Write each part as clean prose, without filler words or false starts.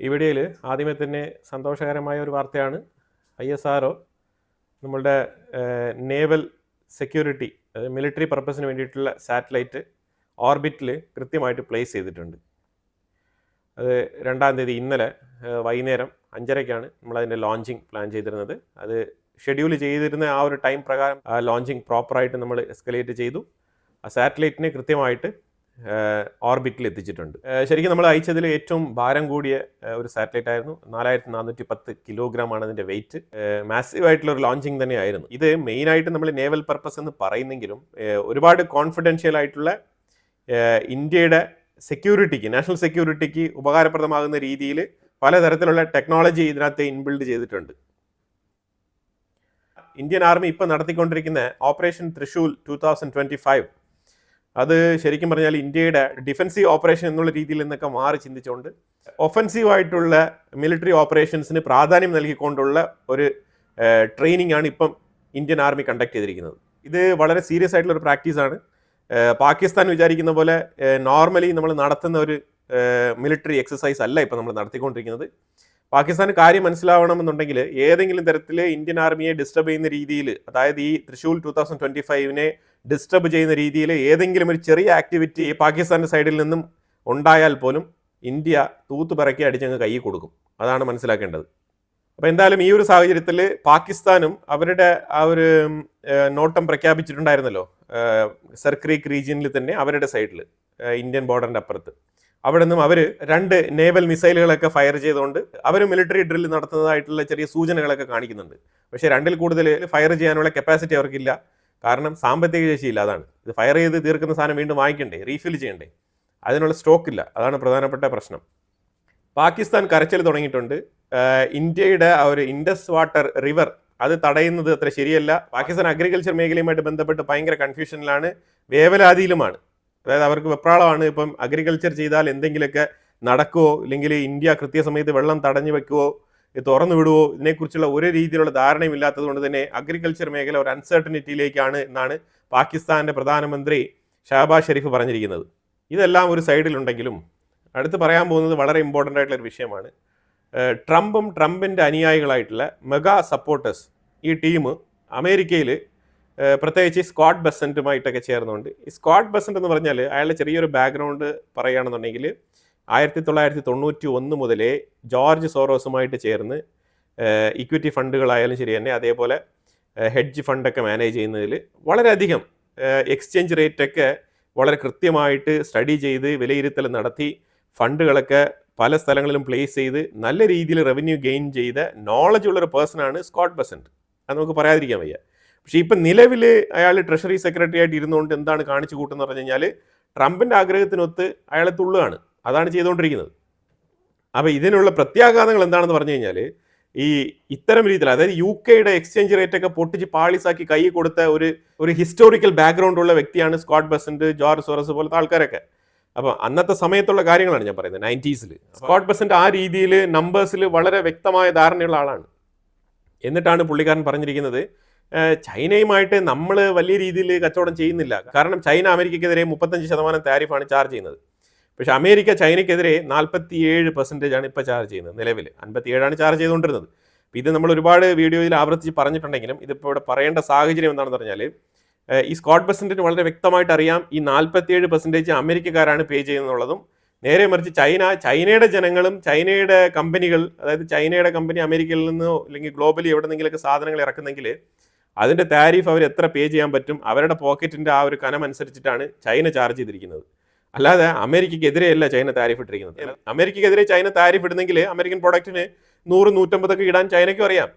ഈ വീഡിയോയിൽ ആദ്യമേ തന്നെ സന്തോഷകരമായ ഒരു വാർത്തയാണ്. ISRO നമ്മളുടെ നേവൽ സെക്യൂരിറ്റി മിലിറ്ററി പർപ്പസിന് വേണ്ടിയിട്ടുള്ള സാറ്റലൈറ്റ് ഓർബിറ്റിൽ കൃത്യമായിട്ട് പ്ലേസ് ചെയ്തിട്ടുണ്ട്. അത് 2-ാം തീയതി ഇന്നലെ വൈകുന്നേരം 5:30-ക്കാണ് നമ്മളതിൻ്റെ ലോഞ്ചിങ് പ്ലാൻ ചെയ്തിരുന്നത്. അത് ഷെഡ്യൂൾ ചെയ്തിരുന്ന ആ ഒരു ടൈം പ്രകാരം ആ ലോഞ്ചിങ് പ്രോപ്പറായിട്ട് നമ്മൾ എസ്കലേറ്റ് ചെയ്തു. ആ സാറ്റലൈറ്റിനെ കൃത്യമായിട്ട് ഓർബിറ്റിൽ എത്തിച്ചിട്ടുണ്ട്. ശരിക്കും നമ്മൾ അയച്ചതിൽ ഏറ്റവും ഭാരം കൂടിയ ഒരു സാറ്റലൈറ്റ് ആയിരുന്നു. 4410 കിലോഗ്രാമാണ് അതിൻ്റെ വെയിറ്റ്. മാസീവ് ആയിട്ടുള്ള ഒരു ലോഞ്ചിങ് തന്നെയായിരുന്നു. ഇത് മെയിനായിട്ട് നമ്മൾ നേവൽ പർപ്പസ് എന്ന് പറയുന്നെങ്കിലും ഒരുപാട് കോൺഫിഡൻഷ്യൽ ആയിട്ടുള്ള ഇന്ത്യയുടെ സെക്യൂരിറ്റിക്ക്, നാഷണൽ സെക്യൂരിറ്റിക്ക് ഉപകാരപ്രദമാകുന്ന രീതിയിൽ പലതരത്തിലുള്ള ടെക്നോളജി ഇതിനകത്ത് ഇൻബിൽഡ് ചെയ്തിട്ടുണ്ട്. ഇന്ത്യൻ ആർമി ഇപ്പോൾ നടത്തിക്കൊണ്ടിരിക്കുന്ന ഓപ്പറേഷൻ തൃശൂൽ 2025 അത് ശരിക്കും പറഞ്ഞാൽ ഇന്ത്യയുടെ ഡിഫൻസീവ് ഓപ്പറേഷൻ എന്നുള്ള രീതിയിൽ നിന്നൊക്കെ മാറി ചിന്തിച്ചുകൊണ്ട് ഒഫൻസീവായിട്ടുള്ള മിലിറ്ററി ഓപ്പറേഷൻസിന് പ്രാധാന്യം നൽകിക്കൊണ്ടുള്ള ഒരു ട്രെയിനിങ് ആണ് ഇപ്പം ഇന്ത്യൻ ആർമി കണ്ടക്ട് ചെയ്തിരിക്കുന്നത്. ഇത് വളരെ സീരിയസ് ആയിട്ടുള്ള ഒരു പ്രാക്ടീസാണ്. പാകിസ്ഥാൻ വിചാരിക്കുന്ന പോലെ നോർമലി നമ്മൾ നടത്തുന്ന ഒരു മിലിറ്ററി എക്സസൈസ് അല്ല ഇപ്പം നമ്മൾ നടത്തിക്കൊണ്ടിരിക്കുന്നത്. പാകിസ്ഥാന് കാര്യം മനസ്സിലാവണമെന്നുണ്ടെങ്കിൽ ഏതെങ്കിലും തരത്തിൽ ഇന്ത്യൻ ആർമിയെ ഡിസ്റ്റർബ് ചെയ്യുന്ന രീതിയിൽ, അതായത് ഈ തൃശൂൽ 2025 ഡിസ്റ്റർബ് ചെയ്യുന്ന രീതിയിൽ ഏതെങ്കിലും ഒരു ചെറിയ ആക്ടിവിറ്റി പാകിസ്ഥാൻ്റെ സൈഡിൽ നിന്നും ഉണ്ടായാൽ പോലും ഇന്ത്യ തൂത്തുപിറക്കി അടിച്ചങ്ങ് കൈ കൊടുക്കും. അതാണ് മനസ്സിലാക്കേണ്ടത്. അപ്പോൾ എന്തായാലും ഈ ഒരു സാഹചര്യത്തിൽ പാകിസ്ഥാനും അവരുടെ ആ ഒരു നോട്ടം പ്രഖ്യാപിച്ചിട്ടുണ്ടായിരുന്നല്ലോ. സർക്രീക്ക് റീജിയനിൽ തന്നെ അവരുടെ സൈഡിൽ ഇന്ത്യൻ ബോർഡറിൻ്റെ അപ്പുറത്ത് അവിടെ നിന്നും അവർ 2 നേവൽ മിസൈലുകളൊക്കെ ഫയർ ചെയ്തുകൊണ്ട് അവർ മിലിറ്ററി ഡ്രിൽ നടത്തുന്നതായിട്ടുള്ള ചെറിയ സൂചനകളൊക്കെ കാണിക്കുന്നുണ്ട്. പക്ഷേ 2-ൽ കൂടുതൽ ഫയർ ചെയ്യാനുള്ള കപ്പാസിറ്റി അവർക്കില്ല. കാരണം സാമ്പത്തിക ശേഷിയില്ല. അതാണ്, ഇത് ഫയർ ചെയ്ത് തീർക്കുന്ന സാധനം വീണ്ടും വാങ്ങിക്കണ്ടേ, റീഫിൽ ചെയ്യണ്ടേ, അതിനുള്ള സ്റ്റോക്കില്ല. അതാണ് പ്രധാനപ്പെട്ട പ്രശ്നം. പാകിസ്ഥാൻ കരച്ചിൽ തുടങ്ങിയിട്ടുണ്ട്. ഇന്ത്യയുടെ ആ ഒരു ഇൻഡസ് വാട്ടർ റിവർ അത് തടയുന്നത് അത്ര ശരിയല്ല. പാകിസ്ഥാൻ അഗ്രികൾച്ചർ മേഖലയുമായിട്ട് ബന്ധപ്പെട്ട് ഭയങ്കര കൺഫ്യൂഷനിലാണ്, വേവലാതിയിലുമാണ്. അതായത് അവർക്ക് വെപ്രാളമാണ്. ഇപ്പം അഗ്രികൾച്ചർ ചെയ്താൽ എന്തെങ്കിലുമൊക്കെ നടക്കുമോ, ഇല്ലെങ്കിൽ ഇന്ത്യ കൃത്യസമയത്ത് വെള്ളം തടഞ്ഞു വെക്കുമോ, തുറന്നു വിടുവോ, ഇതിനെക്കുറിച്ചുള്ള ഒരു രീതിയിലുള്ള ധാരണയും ഇല്ലാത്തത് കൊണ്ട് തന്നെ അഗ്രികൾച്ചർ മേഖല ഒരു അൺസർട്ടനിറ്റിയിലേക്കാണ് എന്നാണ് പാകിസ്ഥാൻ്റെ പ്രധാനമന്ത്രി ഷഹബാസ് ഷെരീഫ് പറഞ്ഞിരിക്കുന്നത്. ഇതെല്ലാം ഒരു സൈഡിലുണ്ടെങ്കിലും അടുത്ത് പറയാൻ പോകുന്നത് വളരെ ഇമ്പോർട്ടൻ്റ് ആയിട്ടുള്ള ഒരു വിഷയമാണ്. ട്രംപിൻ്റെ അനുയായികളായിട്ടുള്ള മെഗാ സപ്പോർട്ടേഴ്സ് ഈ ടീം അമേരിക്കയിൽ പ്രത്യേകിച്ച് സ്കോട്ട് ബെസൻറ്റുമായിട്ടൊക്കെ ചേർന്നുകൊണ്ട്, ഈ സ്കോട്ട് ബെസൻറ്റ് എന്ന് പറഞ്ഞാൽ അയാളുടെ ചെറിയൊരു ബാക്ക്ഗ്രൗണ്ട് പറയുകയാണെന്നുണ്ടെങ്കിൽ 1991 മുതലേ ജോർജ് സോറോസുമായിട്ട് ചേർന്ന് ഇക്വിറ്റി ഫണ്ടുകളായാലും ശരി തന്നെ, അതേപോലെ ഹെഡ്ജ് ഫണ്ടൊക്കെ മാനേജ് ചെയ്യുന്നതിൽ വളരെയധികം എക്സ്ചേഞ്ച് റേറ്റൊക്കെ വളരെ കൃത്യമായിട്ട് സ്റ്റഡി ചെയ്ത് വിലയിരുത്തൽ നടത്തി ഫണ്ടുകളൊക്കെ പല സ്ഥലങ്ങളിലും പ്ലേസ് ചെയ്ത് നല്ല രീതിയിൽ റവന്യൂ ഗെയിൻ ചെയ്ത നോളജ് ഉള്ളൊരു പേഴ്സണാണ് സ്കോട്ട് ബെസൻറ്റ്. അത് നമുക്ക് പറയാതിരിക്കാൻ വയ്യ. പക്ഷേ ഇപ്പം നിലവിൽ അയാൾ ട്രഷറി സെക്രട്ടറി ആയിട്ട് ഇരുന്നുകൊണ്ട് എന്താണ് കാണിച്ചു കൂട്ടുന്നത് പറഞ്ഞു കഴിഞ്ഞാൽ ട്രംപിൻ്റെ ആഗ്രഹത്തിനൊത്ത് അയാളെ തുള്ളുകയാണ്. അതാണ് ചെയ്തുകൊണ്ടിരിക്കുന്നത്. അപ്പോൾ ഇതിനുള്ള പ്രത്യാഘാതങ്ങൾ എന്താണെന്ന് പറഞ്ഞു കഴിഞ്ഞാൽ ഈ ഇത്തരം രീതിയിൽ, അതായത് UK എക്സ്ചേഞ്ച് റേറ്റൊക്കെ പൊട്ടിച്ച് പാളിസാക്കി കൈ കൊടുത്ത ഒരു ഹിസ്റ്റോറിക്കൽ ബാക്ക്ഗ്രൗണ്ട് ഉള്ള വ്യക്തിയാണ് സ്കോട്ട് ബെസൻറ്റ്, ജോർജ് സോറസ് പോലത്തെ ആൾക്കാരൊക്കെ. അപ്പോൾ അന്നത്തെ സമയത്തുള്ള കാര്യങ്ങളാണ് ഞാൻ പറയുന്നത്. 90s സ്കോട്ട് ബെസൻറ്റ് ആ രീതിയിൽ നമ്പേഴ്സിൽ വളരെ വ്യക്തമായ ധാരണയുള്ള ആളാണ്. എന്നിട്ടാണ് പുള്ളിക്കാരൻ പറഞ്ഞിരിക്കുന്നത് ചൈനയുമായിട്ട് നമ്മൾ വലിയ രീതിയിൽ കച്ചവടം ചെയ്യുന്നില്ല. കാരണം ചൈന അമേരിക്കയ്ക്കെതിരെ 35% താരിഫാണ് ചാർജ് ചെയ്യുന്നത്. പക്ഷേ അമേരിക്ക ചൈനയ്ക്കെതിരെ 47% ഇപ്പോൾ ചാർജ് ചെയ്യുന്നത്. നിലവിൽ 57 ചാർജ് ചെയ്തുകൊണ്ടിരുന്നത്. ഇത് നമ്മൾ ഒരുപാട് വീഡിയോയിൽ ആവർത്തിച്ച് പറഞ്ഞിട്ടുണ്ടെങ്കിലും ഇതിപ്പോൾ ഇവിടെ പറയേണ്ട സാഹചര്യം എന്താണെന്ന് പറഞ്ഞാൽ ഈ സ്കോട്ട് ബെസൻറ്റിന് വളരെ വ്യക്തമായിട്ട് അറിയാം ഈ 47% അമേരിക്കക്കാരാണ് പേ ചെയ്യുന്നുള്ളതും. നേരെ മറിച്ച് ചൈനയുടെ ജനങ്ങളും ചൈനയുടെ കമ്പനികൾ, അതായത് ചൈനയുടെ കമ്പനി അമേരിക്കയിൽ നിന്നോ അല്ലെങ്കിൽ ഗ്ലോബലി എവിടെന്നെങ്കിലൊക്കെ സാധനങ്ങൾ ഇറക്കുന്നെങ്കിൽ അതിൻ്റെ താരിഫ് അവർ എത്ര പേ ചെയ്യാൻ പറ്റും, അവരുടെ പോക്കറ്റിൻ്റെ ആ ഒരു കനം അനുസരിച്ചിട്ടാണ് ചൈന ചാർജ് ചെയ്തിരിക്കുന്നത്. അല്ലാതെ അമേരിക്കയ്ക്കെതിരെയല്ല ചൈന താരിഫ് ഇട്ടിരിക്കുന്നത്. അമേരിക്കയ്ക്കെതിരെ ചൈന താരിഫ് ഇടുന്നെങ്കിൽ അമേരിക്കൻ പ്രോഡക്റ്റിന് 100-150 ഇടാൻ ചൈനയ്ക്കും അറിയാം.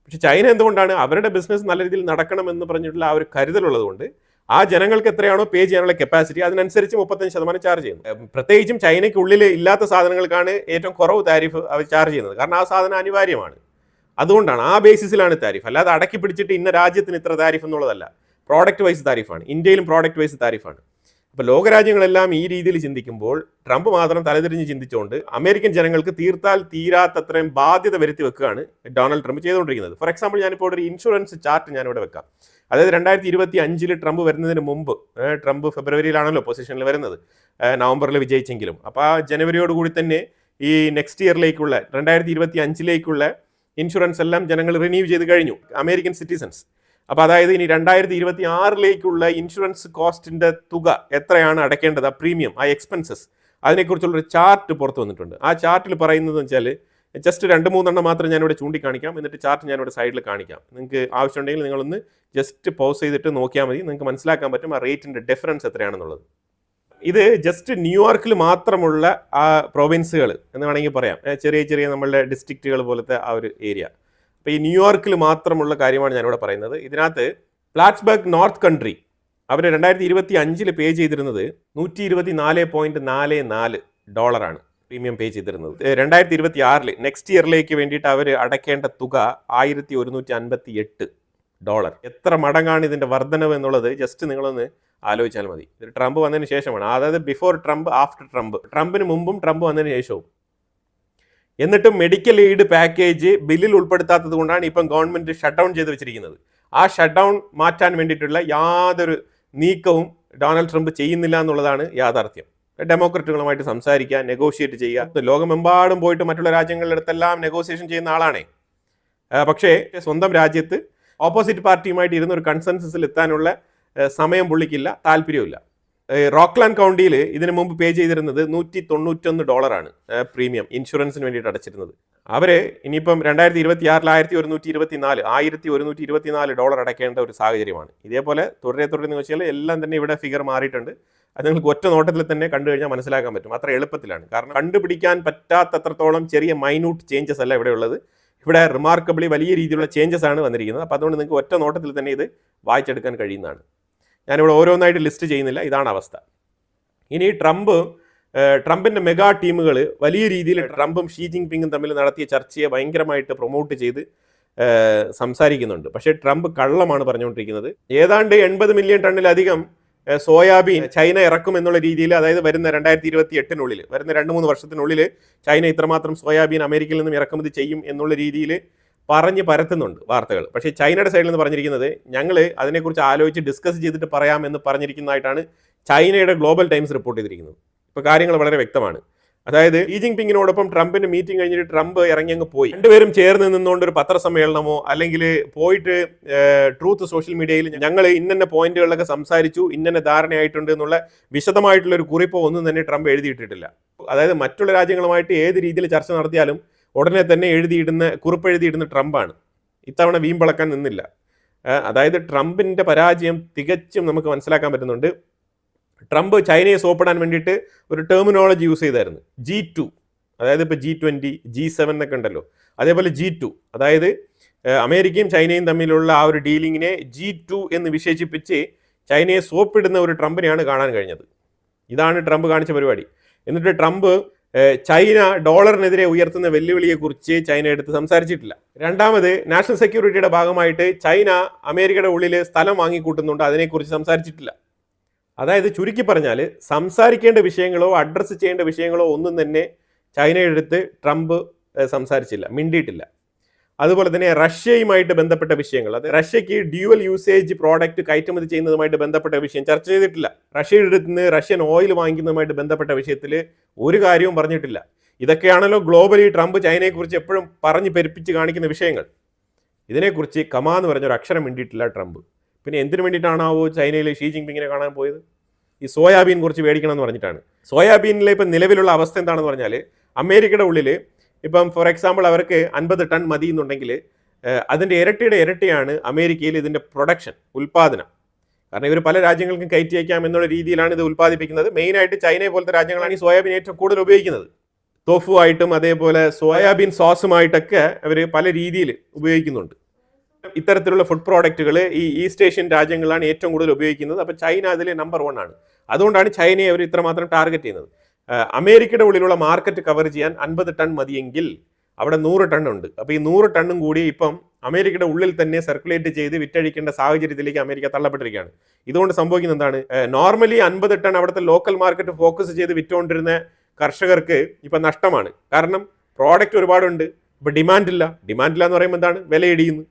പക്ഷേ ചൈന എന്തുകൊണ്ടാണ് അവരുടെ ബിസിനസ് നല്ല രീതിയിൽ നടക്കണമെന്ന് പറഞ്ഞിട്ടുള്ള ആ ഒരു കരുതലുള്ളത് കൊണ്ട് ആ ജനങ്ങൾക്ക് എത്രയാണോ പേ ചെയ്യാനുള്ള കപ്പാസിറ്റി അതിനനുസരിച്ച് 35% ചാർജ് ചെയ്യുന്നു. പ്രത്യേകിച്ചും ചൈനയ്ക്കുള്ളിൽ ഇല്ലാത്ത സാധനങ്ങൾക്കാണ് ഏറ്റവും കുറവ് താരിഫ് അവർ ചാർജ് ചെയ്യുന്നത്. കാരണം ആ സാധനം അനിവാര്യമാണ്. അതുകൊണ്ടാണ്, ആ ബേസിസിലാണ് താരിഫ്. അല്ലാതെ അടക്കി പിടിച്ചിട്ട് ഇന്ന രാജ്യത്തിന് ഇത്ര താരിഫ് എന്നുള്ളതല്ല. പ്രോഡക്റ്റ് വൈസ് താരിഫാണ്. ഇന്ത്യയിലും പ്രോഡക്റ്റ് വൈസ് താരിഫാണ്. അപ്പോൾ ലോകരാജ്യങ്ങളെല്ലാം ഈ രീതിയിൽ ചിന്തിക്കുമ്പോൾ ട്രംപ് മാത്രം തലതിരിഞ്ഞ് ചിന്തിച്ചുകൊണ്ട് അമേരിക്കൻ ജനങ്ങൾക്ക് തീർത്താൽ തീരാത്തത്രയും ബാധ്യത വരുത്തി വെക്കുകയാണ് ഡൊണാൾഡ് ട്രംപ് ചെയ്തുകൊണ്ടിരിക്കുന്നത്. ഫോർ എക്സാമ്പിൾ, ഞാനിപ്പോൾ ഒരു ഇൻഷുറൻസ് ചാർട്ട് ഞാനിവിടെ വെക്കാം. അതായത് 2025 ട്രംപ് വരുന്നതിന് മുമ്പ്, ട്രംപ് ഫെബ്രുവരിയിലാണല്ലോ പൊസിഷനിൽ വരുന്നത്, നവംബറിൽ വിജയിച്ചെങ്കിലും. അപ്പോൾ ആ ജനുവരിയോടുകൂടി തന്നെ ഈ നെക്സ്റ്റ് ഇയറിലേക്കുള്ള 2025 ഇൻഷുറൻസ് എല്ലാം ജനങ്ങൾ റിന്യൂ ചെയ്ത് കഴിഞ്ഞു, അമേരിക്കൻ സിറ്റിസൺസ്. അപ്പോൾ അതായത് ഇനി 2026 ഇൻഷുറൻസ് കോസ്റ്റിൻ്റെ തുക എത്രയാണ് അടയ്ക്കേണ്ടത്, ആ പ്രീമിയം, ആ എക്സ്പെൻസസ്, അതിനെക്കുറിച്ചുള്ളൊരു ചാർട്ട് പുറത്തു വന്നിട്ടുണ്ട്. ആ ചാർട്ടിൽ പറയുന്നത് വെച്ചാൽ ജസ്റ്റ് 2-3 മാത്രം ഞാനിവിടെ ചൂണ്ടിക്കാണിക്കാം, എന്നിട്ട് ചാർട്ട് ഞാനിവിടെ സൈഡിൽ കാണിക്കാം. നിങ്ങൾക്ക് ആവശ്യമുണ്ടെങ്കിൽ നിങ്ങളൊന്ന് ജസ്റ്റ് പോസ് ചെയ്തിട്ട് നോക്കിയാൽ മതി, നിങ്ങൾക്ക് മനസ്സിലാക്കാൻ പറ്റും ആ റേറ്റിൻ്റെ ഡിഫറൻസ് എത്രയാണെന്നുള്ളത്. ഇത് ജസ്റ്റ് ന്യൂയോർക്കിൽ മാത്രമുള്ള ആ പ്രൊവിൻസുകൾ എന്ന് വേണമെങ്കിൽ പറയാം, ചെറിയ ചെറിയ നമ്മളുടെ ഡിസ്ട്രിക്റ്റുകൾ പോലത്തെ ആ ഒരു ഏരിയ. അപ്പോൾ ഈ ന്യൂയോർക്കിൽ മാത്രമുള്ള കാര്യമാണ് ഞാനിവിടെ പറയുന്നത്. ഇതിനകത്ത് പ്ലാറ്റ്സ്ബർഗ് നോർത്ത് കൺട്രി അവർ 2025 പേ ചെയ്തിരുന്നത് $124.44 പ്രീമിയം പേ ചെയ്തിരുന്നത്. 2026 നെക്സ്റ്റ് ഇയറിലേക്ക് വേണ്ടിയിട്ട് അവർ അടയ്ക്കേണ്ട തുക $1158. എത്ര മടങ്ങാണ് ഇതിൻ്റെ വർധനവ് എന്നുള്ളത് ജസ്റ്റ് നിങ്ങളൊന്ന് ആലോചിച്ചാൽ മതി. ഇത് ട്രംപ് വന്നതിന് ശേഷമാണ്, അതായത് ബിഫോർ ട്രംപ്, ആഫ്റ്റർ ട്രംപ്, ട്രംപിന് മുമ്പും ട്രംപ് വന്നതിന് ശേഷവും. എന്നിട്ടും മെഡിക്കൽ എയ്ഡ് പാക്കേജ് ബില്ലിൽ ഉൾപ്പെടുത്താത്തത് കൊണ്ടാണ് ഇപ്പം ഗവൺമെൻറ് ഷട്ട് ഡൗൺ ചെയ്ത് വെച്ചിരിക്കുന്നത്. ആ ഷട്ട് ഡൗൺ മാറ്റാൻ വേണ്ടിയിട്ടുള്ള യാതൊരു നീക്കവും ഡൊണാൾഡ് ട്രംപ് ചെയ്യുന്നില്ല എന്നുള്ളതാണ് യാഥാർത്ഥ്യം. ഡെമോക്രറ്റുകളുമായിട്ട് സംസാരിക്കുക, നെഗോഷിയേറ്റ് ചെയ്യുക. ലോകമെമ്പാടും പോയിട്ട് മറ്റുള്ള രാജ്യങ്ങളുടെ അടുത്തെല്ലാം നെഗോസിയേഷൻ ചെയ്യുന്ന ആളാണേ. പക്ഷേ സ്വന്തം രാജ്യത്ത് ഓപ്പോസിറ്റ് പാർട്ടിയുമായിട്ട് ഇരുന്ന് ഒരു കൺസെൻസസിൽ എത്താനുള്ള സമയം പുള്ളിക്കില്ല, താല്പര്യമില്ല. റോക്ക്ലാൻഡ് കൗണ്ടിയിൽ ഇതിനു മുമ്പ് പേ ചെയ്തിരുന്നത് $191 പ്രീമിയം ഇൻഷുറൻസിന് വേണ്ടിയിട്ട് അടച്ചിരുന്നത്. അവർ ഇനിയിപ്പം 2026 $1124 അടയ്ക്കേണ്ട ഒരു സാഹചര്യമാണ്. ഇതേപോലെ തുടരെ എന്ന് വെച്ചാൽ എല്ലാം തന്നെ ഇവിടെ ഫിഗർ മാറിയിട്ടുണ്ട്. അത് നിങ്ങൾക്ക് ഒറ്റ നോട്ടത്തിൽ തന്നെ കണ്ടു കഴിഞ്ഞാൽ മനസ്സിലാക്കാൻ പറ്റും, അത്ര എളുപ്പത്തിലാണ്. കാരണം കണ്ടുപിടിക്കാൻ പറ്റാത്തത്രത്തോളം ചെറിയ മൈന്യൂട്ട് ചേഞ്ചസ് അല്ല ഇവിടെ ഉള്ളത്. ഇവിടെ റിമാർക്കബിളി വലിയ രീതിയിലുള്ള ചേഞ്ചസ് ആണ് വന്നിരിക്കുന്നത്. അപ്പോൾ അതുകൊണ്ട് നിങ്ങൾക്ക് ഒറ്റ നോട്ടത്തിൽ തന്നെ ഇത് വായിച്ചെടുക്കാൻ കഴിയുന്നതാണ്. ഞാനിവിടെ ഓരോന്നായിട്ട് ലിസ്റ്റ് ചെയ്യുന്നില്ല, ഇതാണ് അവസ്ഥ. ഇനി ട്രംപിൻ്റെ മെഗാ ടീമുകൾ വലിയ രീതിയിൽ ട്രംപും ഷീ ജിൻപിങ്ങും തമ്മിൽ നടത്തിയ ചർച്ചയെ ഭയങ്കരമായിട്ട് പ്രൊമോട്ട് ചെയ്ത് സംസാരിക്കുന്നുണ്ട്. പക്ഷേ ട്രംപ് കള്ളമാണ് പറഞ്ഞുകൊണ്ടിരിക്കുന്നത്. ഏതാണ്ട് 80 മില്യൺ ടണ്ണിലധികം സോയാബീൻ ചൈന ഇറക്കും എന്നുള്ള രീതിയിൽ, അതായത് വരുന്ന 2028 വരുന്ന 2-3 വർഷത്തിനുള്ളിൽ ചൈന ഇത്രമാത്രം സോയാബീൻ അമേരിക്കയിൽ നിന്നും ഇറക്കുമതി ചെയ്യും എന്നുള്ള രീതിയിൽ പറഞ്ഞ് പരത്തുന്നുണ്ട് വാർത്തകൾ. പക്ഷേ ചൈനയുടെ സൈഡിൽ നിന്ന് പറഞ്ഞിരിക്കുന്നത് ഞങ്ങൾ അതിനെക്കുറിച്ച് ആലോചിച്ച് ഡിസ്കസ് ചെയ്തിട്ട് പറയാമെന്ന് പറഞ്ഞിരിക്കുന്നതായിട്ടാണ് ചൈനയുടെ ഗ്ലോബൽ ടൈംസ് റിപ്പോർട്ട് ചെയ്തിരിക്കുന്നത്. ഇപ്പോൾ കാര്യങ്ങൾ വളരെ വ്യക്തമാണ്. അതായത് ഷീ ജിൻപിങ്ങിനോടൊപ്പം ട്രംപിന്റെ മീറ്റിംഗ് കഴിഞ്ഞിട്ട് ട്രംപ് ഇറങ്ങി അങ്ങ് പോയി. രണ്ടുപേരും ചേർന്ന് നിന്നുകൊണ്ട് ഒരു പത്രസമ്മേളനമോ അല്ലെങ്കിൽ പോയിട്ട് ട്രൂത്ത് സോഷ്യൽ മീഡിയയിൽ ഞങ്ങൾ ഇന്ന പോയിന്റുകളിലൊക്കെ സംസാരിച്ചു, ഇന്ന ധാരണയായിട്ടുണ്ട് എന്നുള്ള വിശദമായിട്ടുള്ള ഒരു കുറിപ്പോ ഒന്നും തന്നെ ട്രംപ് എഴുതിയിട്ടിട്ടില്ല. അതായത് മറ്റുള്ള രാജ്യങ്ങളുമായിട്ട് ഏത് രീതിയിൽ ചർച്ച നടത്തിയാലും ഉടനെ തന്നെ കുറിപ്പ് എഴുതിയിടുന്ന ട്രംപാണ്. ഇത്തവണ വീമ്പിളക്കാൻ നിന്നില്ല. അതായത് ട്രംപിന്റെ പരാജയം തികച്ചും നമുക്ക് മനസ്സിലാക്കാൻ പറ്റുന്നുണ്ട്. ട്രംപ് ചൈനയെ സോപ്പിടാൻ വേണ്ടിയിട്ട് ഒരു ടെർമിനോളജി യൂസ് ചെയ്തായിരുന്നു, G2. അതായത് ഇപ്പോൾ G20, G7 എന്നൊക്കെ ഉണ്ടല്ലോ, അതേപോലെ G2. അതായത് അമേരിക്കയും ചൈനയും തമ്മിലുള്ള ആ ഒരു ഡീലിങ്ങിനെ G2 എന്ന് വിശേഷിപ്പിച്ച് ചൈനയെ സോപ്പിടുന്ന ഒരു ട്രംപിനെയാണ് കാണാൻ കഴിഞ്ഞത്. ഇതാണ് ട്രംപ് കാണിച്ച പരിപാടി. എന്നിട്ട് ട്രംപ് ചൈന ഡോളറിനെതിരെ ഉയർത്തുന്ന വെല്ലുവിളിയെക്കുറിച്ച് ചൈന എടുത്ത് സംസാരിച്ചിട്ടില്ല. രണ്ടാമത് നാഷണൽ സെക്യൂരിറ്റിയുടെ ഭാഗമായിട്ട് ചൈന അമേരിക്കയുടെ ഉള്ളിൽ സ്ഥലം വാങ്ങിക്കൂട്ടുന്നുണ്ട്, അതിനെക്കുറിച്ച് സംസാരിച്ചിട്ടില്ല. അതായത് ചുരുക്കി പറഞ്ഞാൽ സംസാരിക്കേണ്ട വിഷയങ്ങളോ അഡ്രസ്സ് ചെയ്യേണ്ട വിഷയങ്ങളോ ഒന്നും തന്നെ ചൈനയുടെ അടുത്ത് ട്രംപ് സംസാരിച്ചില്ല, മിണ്ടിയിട്ടില്ല. അതുപോലെ തന്നെ റഷ്യയുമായിട്ട് ബന്ധപ്പെട്ട വിഷയങ്ങൾ, അത് റഷ്യക്ക് ഡ്യുവൽ യൂസേജ് പ്രോഡക്റ്റ് കയറ്റുമതി ചെയ്യുന്നതുമായിട്ട് ബന്ധപ്പെട്ട വിഷയം ചർച്ച ചെയ്തിട്ടില്ല. റഷ്യയുടെ അടുത്ത് നിന്ന് റഷ്യൻ ഓയിൽ വാങ്ങിക്കുന്നതുമായിട്ട് ബന്ധപ്പെട്ട വിഷയത്തിൽ ഒരു കാര്യവും പറഞ്ഞിട്ടില്ല. ഇതൊക്കെയാണല്ലോ ഗ്ലോബലി ട്രംപ് ചൈനയെക്കുറിച്ച് എപ്പോഴും പറഞ്ഞ് പെരുപ്പിച്ച് കാണിക്കുന്ന വിഷയങ്ങൾ. ഇതിനെക്കുറിച്ച് കമാന്ന് പറഞ്ഞൊരു അക്ഷരം മിണ്ടിയിട്ടില്ല ട്രംപ്. പിന്നെ എന്തിനു വേണ്ടിയിട്ടാണാവോ ചൈനയിൽ ഷീ ജിൻപിങ്ങിനെ കാണാൻ പോയത്? ഈ സോയാബീൻ കുറിച്ച് മേടിക്കണം എന്ന് പറഞ്ഞിട്ടാണ്. സോയാബീനിലെ ഇപ്പം നിലവിലുള്ള അവസ്ഥ എന്താണെന്ന് പറഞ്ഞാൽ അമേരിക്കയുടെ ഉള്ളിൽ ഇപ്പം ഫോർ എക്സാമ്പിൾ അവർക്ക് 50 ടൺ മതി എന്നുണ്ടെങ്കിൽ അതിൻ്റെ ഇരട്ടിയാണ് അമേരിക്കയിൽ ഇതിൻ്റെ പ്രൊഡക്ഷൻ, ഉൽപ്പാദനം. കാരണം ഇവർ പല രാജ്യങ്ങൾക്കും കയറ്റി അയക്കാം എന്നുള്ള രീതിയിലാണ് ഇത് ഉൽപ്പാദിപ്പിക്കുന്നത്. മെയിനായിട്ട് ചൈനയെ പോലത്തെ രാജ്യങ്ങളാണ് ഈ സോയാബീൻ ഏറ്റവും കൂടുതൽ ഉപയോഗിക്കുന്നത്. തോഫു ആയിട്ടും അതേപോലെ സോയാബീൻ സോസുമായിട്ടൊക്കെ അവർ പല രീതിയിൽ ഉപയോഗിക്കുന്നുണ്ട്. ഇത്തരത്തിലുള്ള ഫുഡ് പ്രോഡക്റ്റുകൾ ഈ ഈസ്റ്റ് ഏഷ്യൻ രാജ്യങ്ങളാണ് ഏറ്റവും കൂടുതൽ ഉപയോഗിക്കുന്നത്. അപ്പോൾ ചൈന അതിൽ നമ്പർ 1 ആണ്. അതുകൊണ്ടാണ് ചൈനയെ അവർ ഇത്രമാത്രം ടാർഗറ്റ് ചെയ്യുന്നത്. അമേരിക്കയുടെ ഉള്ളിലുള്ള മാർക്കറ്റ് കവർ ചെയ്യാൻ 50 ടൺ മതിയെങ്കിൽ അവിടെ 100 ടൺ ഉണ്ട്. അപ്പോൾ ഈ 100 ടണ്ണും കൂടി ഇപ്പം അമേരിക്കയുടെ ഉള്ളിൽ തന്നെ സർക്കുലേറ്റ് ചെയ്ത് വിറ്റഴിക്കേണ്ട സാഹചര്യത്തിലേക്ക് അമേരിക്ക തള്ളപ്പെട്ടിരിക്കുകയാണ്. ഇതുകൊണ്ട് സംഭവിക്കുന്നത് എന്താണ്? നോർമലി 50 ടൺ അവിടുത്തെ ലോക്കൽ മാർക്കറ്റ് ഫോക്കസ് ചെയ്ത് വിറ്റുകൊണ്ടിരുന്ന കർഷകർക്ക് ഇപ്പം നഷ്ടമാണ്. കാരണം പ്രോഡക്റ്റ് ഒരുപാടുണ്ട്, ഇപ്പം ഡിമാൻഡില്ല എന്ന് പറയുമ്പോൾ എന്താണ്? വില ഇടിയുന്നു.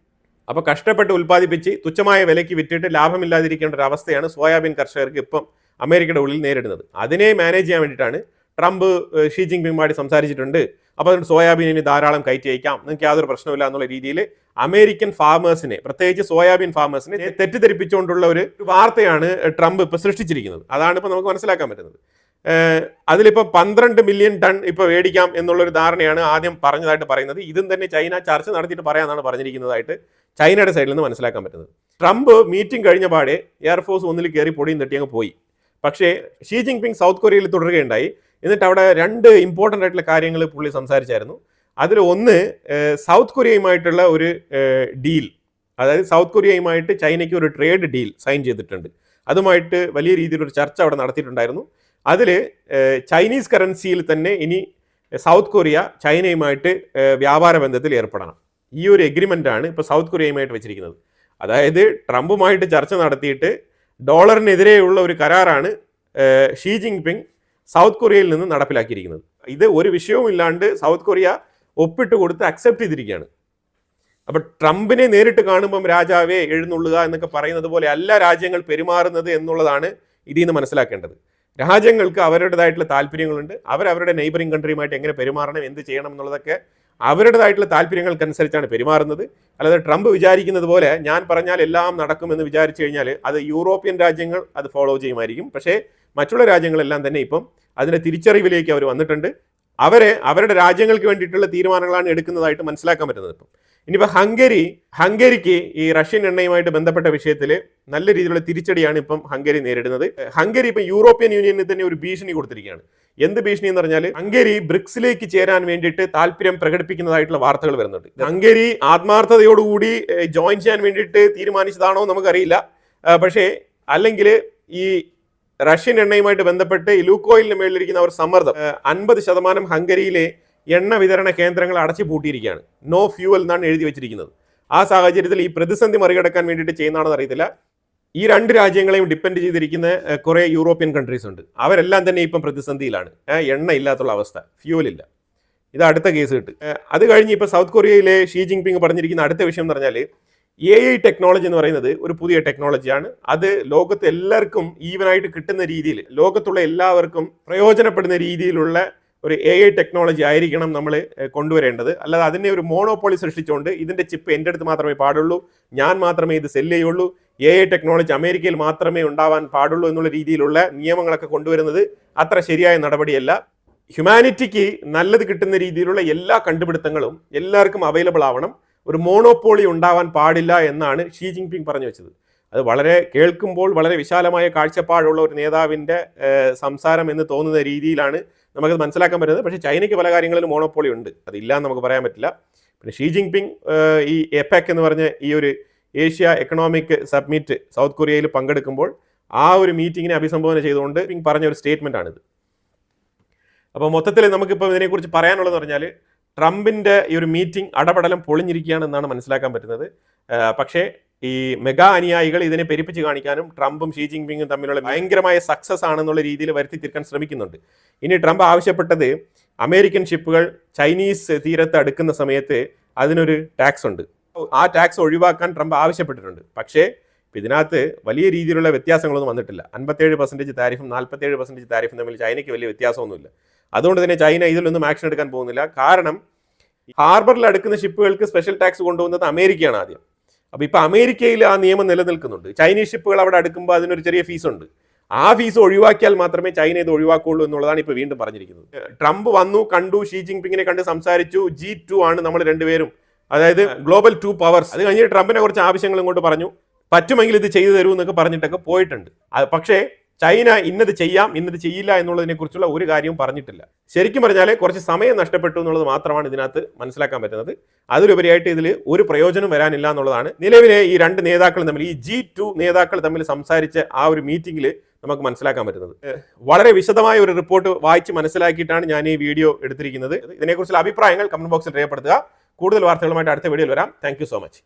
അപ്പോൾ കഷ്ടപ്പെട്ട് ഉൽപ്പാദിപ്പിച്ച് തുച്ഛമായ വിലയ്ക്ക് വിറ്റിട്ട് ലാഭമില്ലാതിരിക്കേണ്ട ഒരു അവസ്ഥയാണ് സോയാബീൻ കർഷകർക്ക് ഇപ്പം അമേരിക്കയുടെ ഉള്ളിൽ നേരിടുന്നത്. അതിനെ മാനേജ് ചെയ്യാൻ വേണ്ടിയിട്ടാണ് ട്രംപ് ഷീ ജിൻപിങ്ങുമായിട്ട് സംസാരിച്ചിട്ടുണ്ട്, അപ്പോൾ അതുകൊണ്ട് സോയാബീനിന് ധാരാളം കയറ്റി അയക്കാം, നിങ്ങൾക്ക് യാതൊരു പ്രശ്നമില്ല എന്നുള്ള രീതിയിൽ അമേരിക്കൻ ഫാമേഴ്സിനെ, പ്രത്യേകിച്ച് സോയാബീൻ ഫാമേഴ്സിനെ തെറ്റിദ്ധരിപ്പിച്ചുകൊണ്ടുള്ള ഒരു വാർത്തയാണ് ട്രംപ് ഇപ്പോൾ സൃഷ്ടിച്ചിരിക്കുന്നത്. അതാണ് ഇപ്പോൾ നമുക്ക് മനസ്സിലാക്കാൻ പറ്റുന്നത്. അതിലിപ്പോൾ 12 മില്യൺ ടൺ ഇപ്പോൾ മേടിക്കാം എന്നുള്ളൊരു ധാരണയാണ് ആദ്യം പറഞ്ഞതായിട്ട് പറയുന്നത്. ഇതും തന്നെ ചൈന ചർച്ച നടത്തിയിട്ട് പറയാമെന്നാണ് പറഞ്ഞിരിക്കുന്നതായിട്ട് ചൈനയുടെ സൈഡിൽ നിന്ന് മനസ്സിലാക്കാൻ പറ്റുന്നത്. ട്രംപ് മീറ്റിംഗ് കഴിഞ്ഞ പാടെ എയർഫോഴ്സ് ഒന്നിൽ കയറി പൊടിയും തട്ടി അങ്ങ് പോയി. പക്ഷേ ഷീ ജിൻപിങ് സൗത്ത് കൊറിയയിൽ തുടരുകയുണ്ടായി. എന്നിട്ട് അവിടെ 2 ഇമ്പോർട്ടൻ്റ് ആയിട്ടുള്ള കാര്യങ്ങൾ പുള്ളി സംസാരിച്ചായിരുന്നു. അതിൽ ഒന്ന്, സൗത്ത് കൊറിയയുമായിട്ടുള്ള ഒരു ഡീൽ, അതായത് സൗത്ത് കൊറിയയുമായിട്ട് ചൈനയ്ക്ക് ഒരു ട്രേഡ് ഡീൽ സൈൻ ചെയ്തിട്ടുണ്ട്. അതുമായിട്ട് വലിയ രീതിയിലൊരു ചർച്ച അവിടെ നടത്തിയിട്ടുണ്ടായിരുന്നു. അതിൽ ചൈനീസ് കറൻസിയിൽ തന്നെ ഇനി സൗത്ത് കൊറിയ ചൈനയുമായിട്ട് വ്യാപാര ബന്ധത്തിൽ ഏർപ്പെടണം. ഈ ഒരു എഗ്രിമെൻ്റാണ് ഇപ്പോൾ സൗത്ത് കൊറിയയുമായിട്ട് വെച്ചിരിക്കുന്നത്. അതായത് ട്രംപുമായിട്ട് ചർച്ച നടത്തിയിട്ട് ഡോളറിനെതിരെയുള്ള ഒരു കരാറാണ് ഷീ ജിൻപിങ് സൗത്ത് കൊറിയയിൽ നിന്ന് നടപ്പിലാക്കിയിരിക്കുന്നത്. ഇത് ഒരു വിഷയവും ഇല്ലാണ്ട് സൗത്ത് കൊറിയ ഒപ്പിട്ട് കൊടുത്ത് അക്സെപ്റ്റ് ചെയ്തിരിക്കുകയാണ്. അപ്പോൾ ട്രംപിനെ നേരിട്ട് കാണുമ്പം രാജാവേ എഴുന്നള്ളുക എന്നൊക്കെ പറയുന്നത് പോലെ അല്ല രാജ്യങ്ങൾ പെരുമാറുന്നത് എന്നുള്ളതാണ് ഇതിൽ നിന്ന് മനസ്സിലാക്കേണ്ടത്. രാജ്യങ്ങൾക്ക് അവരുടേതായിട്ടുള്ള താല്പര്യങ്ങളുണ്ട്. അവരവരുടെ നെയ്ബറിംഗ് കൺട്രിയുമായിട്ട് എങ്ങനെ പെരുമാറണം, എന്ത് ചെയ്യണം എന്നുള്ളതൊക്കെ അവരുടേതായിട്ടുള്ള താല്പര്യങ്ങൾക്കനുസരിച്ചാണ് പെരുമാറുന്നത്. അല്ലാതെ ട്രംപ് വിചാരിക്കുന്നത് പോലെ ഞാൻ പറഞ്ഞാൽ എല്ലാം നടക്കുമെന്ന് വിചാരിച്ചു കഴിഞ്ഞാൽ അത് യൂറോപ്യൻ രാജ്യങ്ങൾ അത് ഫോളോ ചെയ്യുമായിരിക്കും. പക്ഷേ മറ്റുള്ള രാജ്യങ്ങളെല്ലാം തന്നെ ഇപ്പം അതിൻ്റെ തിരിച്ചറിവിലേക്ക് അവർ വന്നിട്ടുണ്ട്. അവരുടെ രാജ്യങ്ങൾക്ക് വേണ്ടിയിട്ടുള്ള തീരുമാനങ്ങളാണ് എടുക്കുന്നതായിട്ട് മനസ്സിലാക്കാൻ പറ്റുന്നത്. ഇപ്പം ഇനിയിപ്പോൾ ഹംഗേരിക്ക് ഈ റഷ്യൻ എണ്ണയുമായിട്ട് ബന്ധപ്പെട്ട വിഷയത്തിൽ നല്ല രീതിയിലുള്ള തിരിച്ചടിയാണ് ഇപ്പം ഹംഗേരി നേരിടുന്നത്. ഹംഗേരി ഇപ്പം യൂറോപ്യൻ യൂണിയനിൽ തന്നെ ഒരു ഭീഷണി കൊടുത്തിരിക്കുകയാണ്. എന്ത് ഭീഷണി എന്ന് പറഞ്ഞാൽ ഹംഗേരി ബ്രിക്സിലേക്ക് ചേരാൻ വേണ്ടിയിട്ട് താല്പര്യം പ്രകടിപ്പിക്കുന്നതായിട്ടുള്ള വാർത്തകൾ വരുന്നുണ്ട്. ഹംഗേരി ആത്മാർത്ഥതയോടുകൂടി ജോയിൻ ചെയ്യാൻ വേണ്ടിയിട്ട് തീരുമാനിച്ചതാണോ നമുക്കറിയില്ല. പക്ഷേ അല്ലെങ്കിൽ ഈ റഷ്യൻ എണ്ണയുമായിട്ട് ബന്ധപ്പെട്ട് ലൂക്കോയിലിന് മേളിലിരിക്കുന്ന അവർ സമ്മർദ്ദം 50% ഹംഗരിയിലെ എണ്ണ വിതരണ കേന്ദ്രങ്ങൾ അടച്ചു പൂട്ടിയിരിക്കുകയാണ്. നോ ഫ്യൂവൽ എന്നാണ് എഴുതി വെച്ചിരിക്കുന്നത്. ആ സാഹചര്യത്തിൽ ഈ പ്രതിസന്ധി മറികടക്കാൻ വേണ്ടിയിട്ട് ചെയ്യുന്നതാണെന്ന് അറിയത്തില്ല. ഈ 2 രാജ്യങ്ങളെയും ഡിപ്പെൻഡ് ചെയ്തിരിക്കുന്ന കുറേ യൂറോപ്യൻ കൺട്രീസ് ഉണ്ട്. അവരെല്ലാം തന്നെ ഇപ്പം പ്രതിസന്ധിയിലാണ്. എണ്ണ ഇല്ലാത്തുള്ള അവസ്ഥ, ഫ്യൂവൽ ഇല്ല. ഇത് അടുത്ത കേസ് കിട്ടും. അത് കഴിഞ്ഞ് ഇപ്പോൾ സൗത്ത് കൊറിയയിലെ ഷീ ജിൻപിങ് പറഞ്ഞിരിക്കുന്ന അടുത്ത വിഷയം എന്ന് പറഞ്ഞാൽ AI ടെക്നോളജി എന്ന് പറയുന്നത് ഒരു പുതിയ ടെക്നോളജിയാണ്. അത് ലോകത്ത് എല്ലാവർക്കും ഈവനായിട്ട് കിട്ടുന്ന രീതിയിൽ, ലോകത്തുള്ള എല്ലാവർക്കും പ്രയോജനപ്പെടുന്ന രീതിയിലുള്ള ഒരു AI ടെക്നോളജി ആയിരിക്കണം നമ്മൾ കൊണ്ടുവരേണ്ടത്. അല്ലാതെ അതിനെ ഒരു മോണോപോളി സൃഷ്ടിച്ചുകൊണ്ട് ഇതിൻ്റെ ചിപ്പ് എൻ്റെ അടുത്ത് മാത്രമേ പാടുള്ളൂ, ഞാൻ മാത്രമേ ഇത് സെല്ല് ചെയ്യുള്ളൂ, AI ടെക്നോളജി അമേരിക്കയിൽ മാത്രമേ ഉണ്ടാവാൻ പാടുള്ളൂ എന്നുള്ള രീതിയിലുള്ള നിയമങ്ങളൊക്കെ കൊണ്ടുവരുന്നത് അത്ര ശരിയായ നടപടിയല്ല. ഹ്യൂമാനിറ്റിക്ക് നല്ലത് കിട്ടുന്ന രീതിയിലുള്ള എല്ലാ കണ്ടുപിടുത്തങ്ങളും എല്ലാവർക്കും അവൈലബിൾ ആവണം. ഒരു മോണോപോളി ഉണ്ടാവാൻ പാടില്ല എന്നാണ് ഷീ ജിൻപിങ് പറഞ്ഞു വെച്ചത്. അത് വളരെ കേൾക്കുമ്പോൾ വളരെ വിശാലമായ കാഴ്ചപ്പാടുള്ള ഒരു നേതാവിൻ്റെ സംസാരം എന്ന് തോന്നുന്ന രീതിയിലാണ് നമുക്കത് മനസ്സിലാക്കാൻ പറ്റുന്നത്. പക്ഷേ ചൈനയ്ക്ക് പല കാര്യങ്ങളിലും മോണോപോളി ഉണ്ട്, അതില്ല എന്ന് നമുക്ക് പറയാൻ പറ്റില്ല. പിന്നെ ഷീ ജിൻപിങ് ഈ എപെക് എന്ന് പറഞ്ഞ ഈ ഒരു ഏഷ്യ എക്കണോമിക് സബ്മിറ്റ് സൗത്ത് കൊറിയയിൽ പങ്കെടുക്കുമ്പോൾ ആ ഒരു മീറ്റിങ്ങിനെ അഭിസംബോധന ചെയ്തുകൊണ്ട് പറഞ്ഞ ഒരു സ്റ്റേറ്റ്മെൻ്റ് ആണിത്. അപ്പോൾ മൊത്തത്തിൽ നമുക്കിപ്പോൾ ഇതിനെക്കുറിച്ച് പറയാനുള്ളതെന്ന് പറഞ്ഞാൽ ട്രംപിൻ്റെ ഈ ഒരു മീറ്റിംഗ് അടപടലം പൊളിഞ്ഞിരിക്കുകയാണെന്നാണ് മനസ്സിലാക്കാൻ പറ്റുന്നത്. പക്ഷേ ഈ മെഗാ അനുയായികൾ ഇതിനെ പെരുപ്പിച്ച് കാണിക്കാനും ട്രംപും ഷീ ജിൻപിങ്ങും തമ്മിലുള്ള ഭയങ്കരമായ സക്സസ് ആണെന്നുള്ള രീതിയിൽ വരുത്തി തീർക്കാൻ ശ്രമിക്കുന്നുണ്ട്. ഇനി ട്രംപ് ആവശ്യപ്പെട്ടത് അമേരിക്കൻ ഷിപ്പുകൾ ചൈനീസ് തീരത്ത് അടുക്കുന്ന സമയത്ത് അതിനൊരു ടാക്സ് ഉണ്ട്. ആ ടാക്സ് ഒഴിവാക്കാൻ ട്രംപ് ആവശ്യപ്പെട്ടിട്ടുണ്ട്. പക്ഷേ ഇതിനകത്ത് വലിയ രീതിയിലുള്ള വ്യത്യാസങ്ങളൊന്നും വന്നിട്ടില്ല. 57% താരിഫും 47% താരിഫും തമ്മിൽ ചൈനയ്ക്ക് വലിയ വ്യത്യാസമൊന്നുമില്ല. അതുകൊണ്ട് തന്നെ ചൈന ഇതിലൊന്നും ആക്ഷൻ എടുക്കാൻ പോകുന്നില്ല. കാരണം ഹാർബറിൽ അടുക്കുന്ന ഷിപ്പുകൾക്ക് സ്പെഷ്യൽ ടാക്സ് കൊണ്ടുവന്നത് അമേരിക്കയാണ് ആദ്യം. അപ്പോൾ ഇപ്പോൾ അമേരിക്കയിൽ ആ നിയമം നിലനിൽക്കുന്നുണ്ട്. ചൈനീസ് ഷിപ്പുകൾ അവിടെ അടുക്കുമ്പോൾ അതിനൊരു ചെറിയ ഫീസുണ്ട്. ആ ഫീസ് ഒഴിവാക്കിയാൽ മാത്രമേ ചൈന ഇത് ഒഴിവാക്കുള്ളൂ എന്നുള്ളതാണ് ഇപ്പോൾ വീണ്ടും പറഞ്ഞിരിക്കുന്നത്. ട്രംപ് വന്നു, കണ്ടു, ഷീ ജിൻപിങ്ങിനെ കണ്ട് സംസാരിച്ചു. G2 ആണ് നമ്മൾ രണ്ടുപേരും, അതായത് ഗ്ലോബൽ 2 പവേഴ്സ്. അത് കഴിഞ്ഞിട്ട് ട്രംപിനെ കുറച്ച് ആവശ്യങ്ങൾ ഇങ്ങോട്ട് പറഞ്ഞു, പറ്റുമെങ്കിൽ ഇത് ചെയ്തു തരൂ എന്നൊക്കെ പറഞ്ഞിട്ടൊക്കെ പോയിട്ടുണ്ട്. പക്ഷേ ചൈന ഇന്നത് ചെയ്യാം ഇന്നത് ചെയ്യില്ല എന്നുള്ളതിനെ കുറിച്ചുള്ള ഒരു കാര്യവും പറഞ്ഞിട്ടില്ല. ശരിക്കും പറഞ്ഞാൽ കുറച്ച് സമയം നഷ്ടപ്പെട്ടു എന്നുള്ളത് മാത്രമാണ് ഇതിനകത്ത് മനസ്സിലാക്കാൻ പറ്റുന്നത്. അതിലുപരിയായിട്ട് ഇതിൽ ഒരു പ്രയോജനം വരാനില്ല എന്നുള്ളതാണ് നിലവിലെ ഈ 2 നേതാക്കൾ തമ്മിൽ, ഈ G2 നേതാക്കൾ തമ്മിൽ സംസാരിച്ച ആ ഒരു മീറ്റിംഗിൽ നമുക്ക് മനസ്സിലാക്കാൻ പറ്റുന്നത്. വളരെ വിശദമായ ഒരു റിപ്പോർട്ട് വായിച്ച് മനസ്സിലാക്കിയിട്ടാണ് ഞാൻ ഈ വീഡിയോ എടുത്തിരിക്കുന്നത്. ഇതിനെക്കുറിച്ചുള്ള അഭിപ്രായങ്ങൾ കമന്റ് ബോക്സിൽ രേഖപ്പെടുത്തുക. കൂടുതൽ വാർത്തകളുമായിട്ട് അടുത്ത വീഡിയോയിൽ വരാം. Thank you so much.